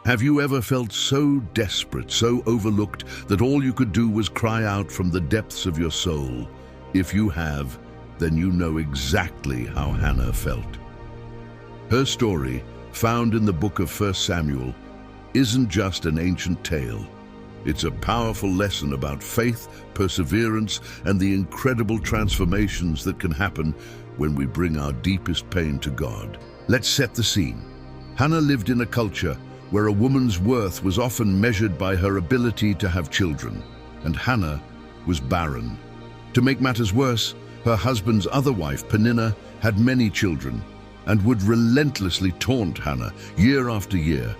Have you ever felt so desperate, so overlooked, that all you could do was cry out from the depths of your soul? If you have, then you know exactly how Hannah felt. Her story, found in the book of 1 Samuel, isn't just an ancient tale. It's a powerful lesson about faith, perseverance, and the incredible transformations that can happen when we bring our deepest pain to God. Let's set the scene. Hannah lived in a culture where a woman's worth was often measured by her ability to have children, and Hannah was barren. To make matters worse, her husband's other wife, Peninnah, had many children and would relentlessly taunt Hannah year after year,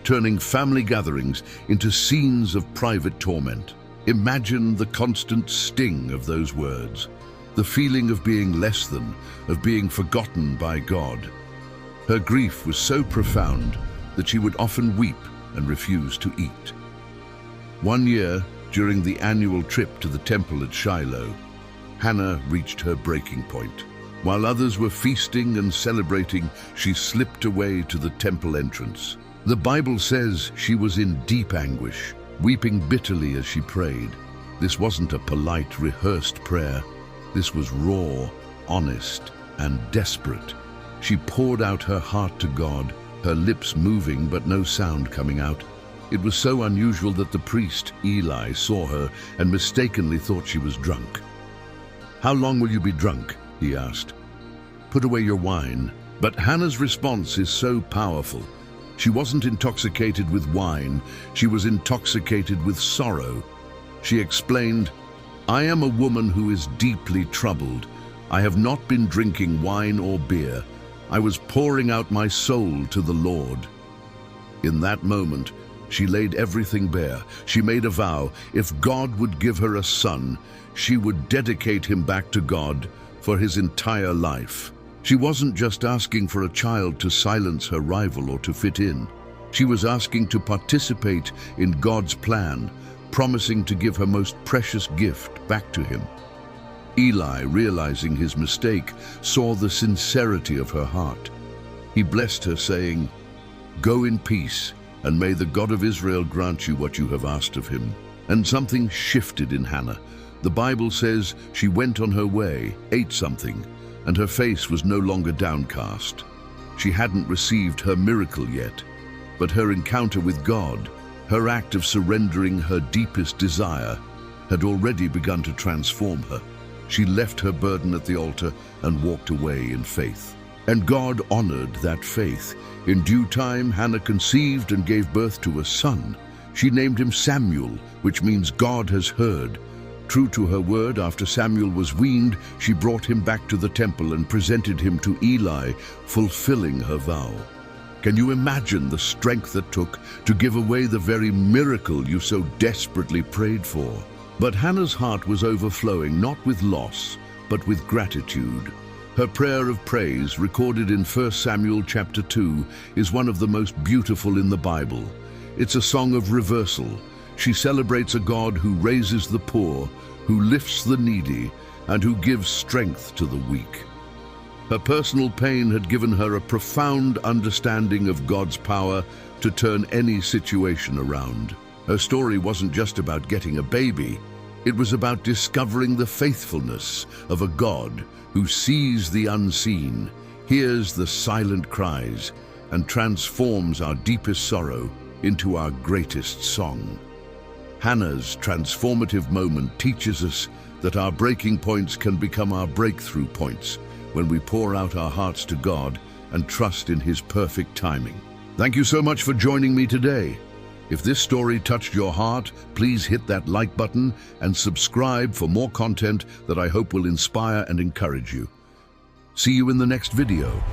turning family gatherings into scenes of private torment. Imagine the constant sting of those words, the feeling of being less than, of being forgotten by God. Her grief was so profound that she would often weep and refuse to eat. One year, during the annual trip to the temple at Shiloh, Hannah reached her breaking point. While others were feasting and celebrating, she slipped away to the temple entrance. The Bible says she was in deep anguish, weeping bitterly as she prayed. This wasn't a polite, rehearsed prayer. This was raw, honest, and desperate. She poured out her heart to God, her lips moving but no sound coming out. It was so unusual that the priest, Eli, saw her and mistakenly thought she was drunk. "How long will you be drunk?" he asked. "Put away your wine." But Hannah's response is so powerful. She wasn't intoxicated with wine, she was intoxicated with sorrow. She explained, "I am a woman who is deeply troubled. I have not been drinking wine or beer. I was pouring out my soul to the Lord." In that moment, she laid everything bare. She made a vow, if God would give her a son, she would dedicate him back to God for his entire life. She wasn't just asking for a child to silence her rival or to fit in. She was asking to participate in God's plan, promising to give her most precious gift back to him. Eli, realizing his mistake, saw the sincerity of her heart. He blessed her, saying, "Go in peace, and may the God of Israel grant you what you have asked of him." And something shifted in Hannah. The Bible says she went on her way, ate something, and her face was no longer downcast. She hadn't received her miracle yet, but her encounter with God, her act of surrendering her deepest desire, had already begun to transform her. She left her burden at the altar and walked away in faith. And God honored that faith. In due time, Hannah conceived and gave birth to a son. She named him Samuel, which means God has heard. True to her word, after Samuel was weaned, she brought him back to the temple and presented him to Eli, fulfilling her vow. Can you imagine the strength it took to give away the very miracle you so desperately prayed for? But Hannah's heart was overflowing, not with loss, but with gratitude. Her prayer of praise, recorded in 1 Samuel chapter 2, is one of the most beautiful in the Bible. It's a song of reversal. She celebrates a God who raises the poor, who lifts the needy, and who gives strength to the weak. Her personal pain had given her a profound understanding of God's power to turn any situation around. Her story wasn't just about getting a baby. It was about discovering the faithfulness of a God who sees the unseen, hears the silent cries, and transforms our deepest sorrow into our greatest song. Hannah's transformative moment teaches us that our breaking points can become our breakthrough points when we pour out our hearts to God and trust in His perfect timing. Thank you so much for joining me today. If this story touched your heart, please hit that like button and subscribe for more content that I hope will inspire and encourage you. See you in the next video.